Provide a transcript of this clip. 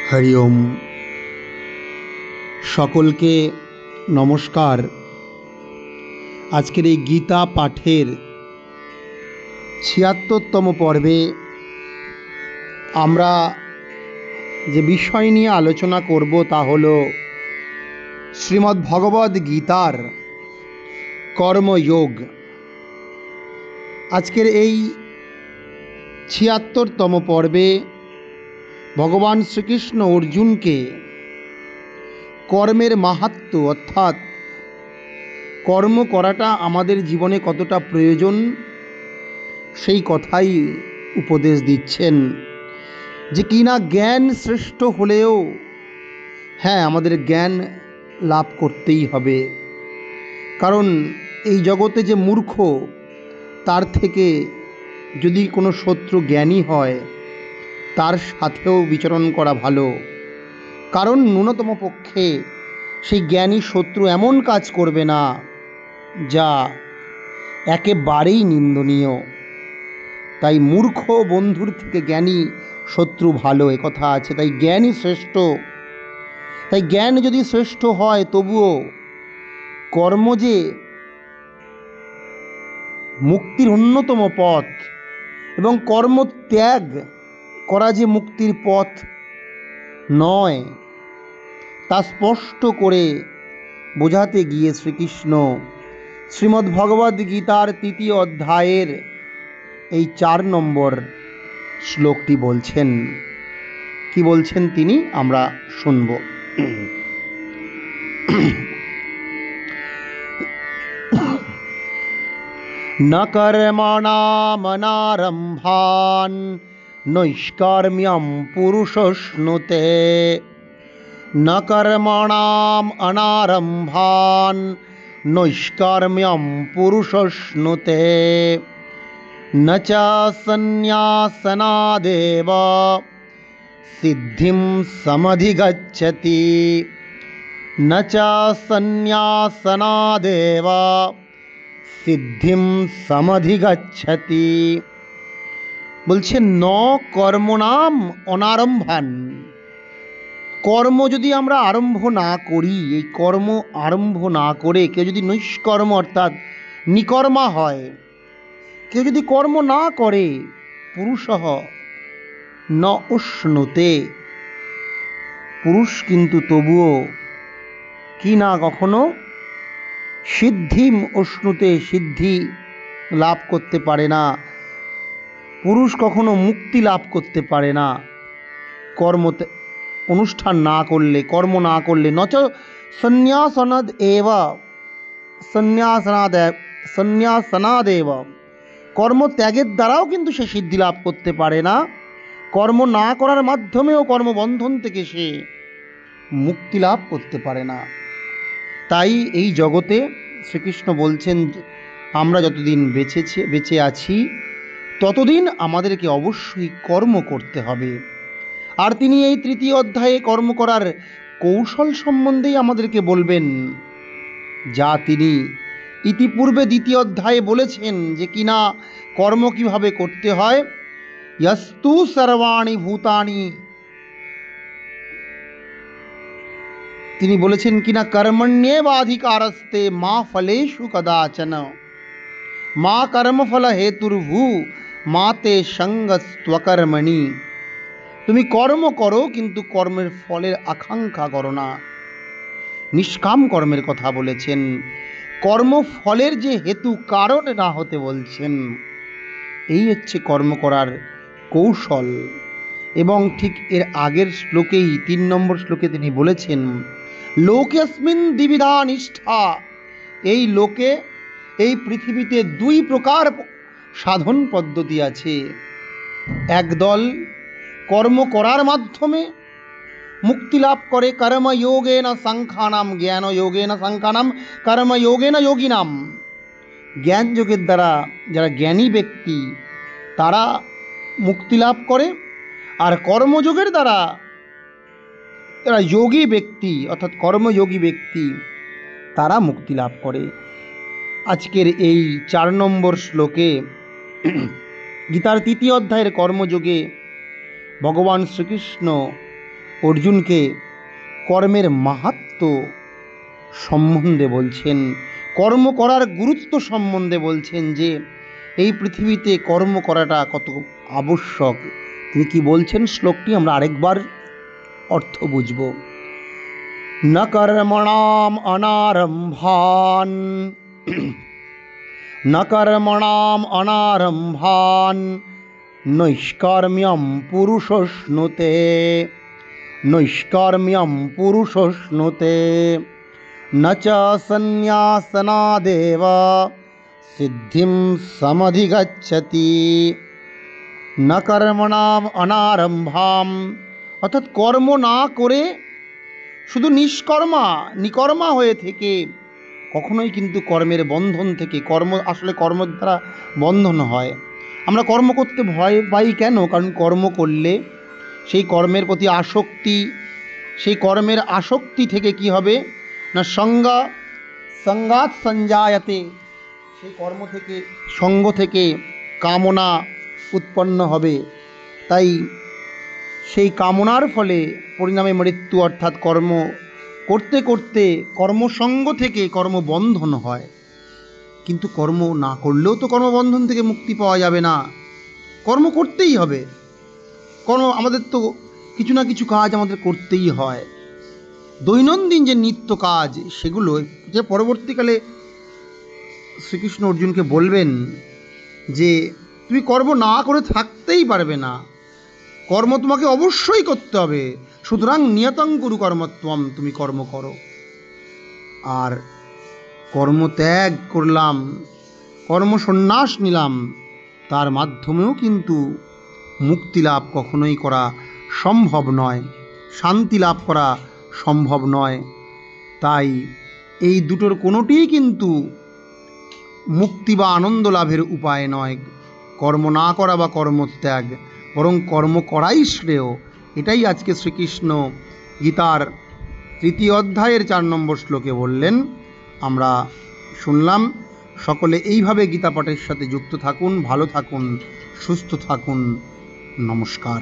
হরি ওম। সকলকে নমস্কার। আজকের এই গীতা পাঠের ৭৬তম পর্বে আমরা যে বিষয় নিয়ে আলোচনা করব তা হল শ্রীমদ্ ভগবদ্ গীতার কর্মযোগ। আজকের এই ৭৬তম পর্বে ভগবান শ্রীকৃষ্ণ অর্জুনকে কর্মের মাহাত্ম্য অর্থাৎ কর্ম করাটা আমাদের জীবনে কতটা প্রয়োজন সেই কথাই উপদেশ দিচ্ছেন, যে কিনা জ্ঞান শ্রেষ্ঠ হলেও হ্যাঁ, আমাদের জ্ঞান লাভ করতেই হবে। কারণ এই জগতে যে মূর্খ, তার থেকে যদি কোনো শত্রু জ্ঞানী হয় তার সাথেও বিচরণ করা ভালো। কারণ ন্যূনতম পক্ষে সেই জ্ঞানী শত্রু এমন কাজ করবে না যা একেবারেই নিন্দনীয়। তাই মূর্খ বন্ধুর থেকে জ্ঞানী শত্রু ভালো, একথা আছে। তাই জ্ঞানই শ্রেষ্ঠ। তাই জ্ঞান যদি শ্রেষ্ঠ হয় তবুও কর্ম যে মুক্তির অন্যতম পথ এবং কর্ম ত্যাগ করা যে মুক্তির পথ নয়, তা স্পষ্ট করে বোঝাতে গিয়ে শ্রীকৃষ্ণ শ্রীমদ্ ভগবদ্ গীতার ৩য় অধ্যায়ের এই ৪ নম্বর শ্লোকটি বলছেন। কি বলছেন তিনি আমরা শুনব। ন কর্মণামনারম্ভান নৈষ্কর্ম্যম পুরুষশ্নুতে। ন কর্মণাম অনারম্ভান নৈষ্কর্ম্যম পুরুষশ্নুতে। ন চ সন্ন্যাসনাদেব সিদ্ধিম সমধিগচ্ছতি। ন চ সন্ন্যাসনাদেব সিদ্ধিম সমধিগচ্ছতি। বলছেন ন কর্মণাম অনারম্ভান। কর্ম যদি আমরা আরম্ভ না করি, এই কর্ম আরম্ভ না করে কেউ যদি নৈষ্কর্ম অর্থাৎ নিকর্মা হয়, কেউ যদি কর্ম না করে, পুরুষঃ ন উষ্ণুতে, পুরুষ কিন্তু তবুও কি না কখনো সিদ্ধিম উষ্ণুতে, সিদ্ধি লাভ করতে পারে না। পুরুষ কখনো মুক্তি লাভ করতে পারে না কর্ম অনুষ্ঠান না করলে, কর্ম না করলে। নচ সন্ন্যাসনাদ এব সন্ন্যাসনাদেব, কর্ম ত্যাগের দ্বারাও কিন্তু সে সিদ্ধি লাভ করতে পারে না। কর্ম না করার মাধ্যমেও কর্মবন্ধন থেকে সে মুক্তি লাভ করতে পারে না। তাই এই জগতে শ্রীকৃষ্ণ বলছেন, আমরা যতদিন বেঁচে আছি ততদিন আমাদেরকে অবশ্যই কর্ম করতে হবে। আর তিনি এই ৩য় অধ্যায়ে কর্ম করার কৌশল সম্বন্ধেই আমাদেরকে বলবেন, যা তিনি ইতিপূর্বে ২য় অধ্যায়ে বলেছেন, যে কিনা কর্ম কিভাবে করতে হয়। ইয়স্তু সর্বাণি ভূতানি, তিনি বলেছেন কিনা কর্মণ্যেবাধিকারস্তে মা ফলেষু কদাচন মা কর্মফল হেতুর্ভূ মা তে সঙ্গস্ত্বকর্মণি। তুমি কর্ম করো কিন্তু কর্মের ফলের আকাঙ্ক্ষা করো না। নিষ্কাম কর্মের কথা বলেছেন, কর্মফলের যে হেতু কারণ না হতে বলছেন। এই হচ্ছে কর্ম করার কৌশল। এবং ঠিক এর আগের শ্লোকেই ৩ নম্বর শ্লোকে তিনি বলেছেন, লোকেস্মিন দ্বিবিধা নিষ্ঠা, এই লোকে, এই পৃথিবীতে ২ প্রকার সাধন পদ্ধতি আছে। একদল কর্ম করার মাধ্যমে মুক্তি লাভ করে, কর্মযোগেন সাংখ্যানাম জ্ঞানযোগেন সাংখ্যানাম কর্মযোগেন যোগিনাম। জ্ঞান যোগের দ্বারা যারা জ্ঞানী ব্যক্তি তারা মুক্তি লাভ করে, আর কর্মযোগের দ্বারা যারা যোগী ব্যক্তি অর্থাৎ কর্মযোগী ব্যক্তি তারা মুক্তি লাভ করে। আজকের এই ৪ নম্বর শ্লোকে গীতার ৩য় অধ্যায়ের কর্মযোগে ভগবান শ্রীকৃষ্ণ অর্জুনকে কর্মের মাহাত্ম্য সম্বন্ধে বলছেন, কর্ম করার গুরুত্ব সম্বন্ধে বলছেন, যে এই পৃথিবীতে কর্ম করাটা কত আবশ্যক। তিনি কি বলছেন শ্লোকটি আমরা আরেকবার অর্থ বুঝব। ন কর্মণাম অনারম্ভান ন কর্মণাম অনারম্ভান নৈষ্কর্ম্যম পুরুষশ্নুতে নৈষ্কর্ম্যম পুরুষশ্নুতে ন চ সন্ন্যাসনাদেব সিদ্ধিম সমধিগচ্ছতি। ন কর্মণাম অনারম্ভাম, অর্থাৎ কর্ম না করে শুধু নিকর্মা হয়ে থেকে কখনোই কিন্তু কর্মের বন্ধন থেকে, আসলে কর্মের দ্বারা বন্ধন হয়। আমরা কর্ম করতে ভয় পাই কেন? কারণ কর্ম করলে সেই কর্মের প্রতি আসক্তি, সেই কর্মের আসক্তি থেকে কি হবে না, সঙ্গাত সঞ্জায়তে, সেই কর্ম থেকে, সঙ্গ থেকে কামনা উৎপন্ন হবে। তাই সেই কামনার ফলে পরিণামে মৃত্যু, অর্থাৎ কর্ম করতে করতে কর্মসঙ্গ থেকে কর্মবন্ধন হয়। কিন্তু কর্ম না করলেও তো কর্মবন্ধন থেকে মুক্তি পাওয়া যাবে না, কর্ম করতেই হবে। আমাদের তো কিছু না কিছু কাজ আমাদের করতেই হয়, দৈনন্দিন যে নিত্য কাজ, সেগুলো যে পরবর্তীকালে শ্রীকৃষ্ণ অর্জুনকে বলবেন যে তুমি কর্ম না করে থাকতেই পারবে না, কর্ম তোমাকে অবশ্যই করতে হবে। সুতরাং নিয়তং কুরু কর্মত্বম, তুমি কর্ম করো। আর কর্ম ত্যাগ করলাম, কর্ম সন্ন্যাস নিলাম, তার মাধ্যমেও কিন্তু মুক্তি লাভ কখনোই করা সম্ভব নয়, শান্তি লাভ করা সম্ভব নয়। তাই এই দুটোর কোনোটিই কিন্তু মুক্তি বা আনন্দ লাভের উপায় নয়, কর্ম না করা বা কর্মত্যাগ, বরং কর্ম করাই শ্রেয়। এটাই আজকে শ্রীকৃষ্ণ গীতার 3 অধ্যায়ের 4 নম্বর শ্লোকে বললেন, আমরা শুনলাম। সকলে এইভাবে গীতা পাঠের সাথে যুক্ত থাকুন, ভালো থাকুন, সুস্থ থাকুন। নমস্কার।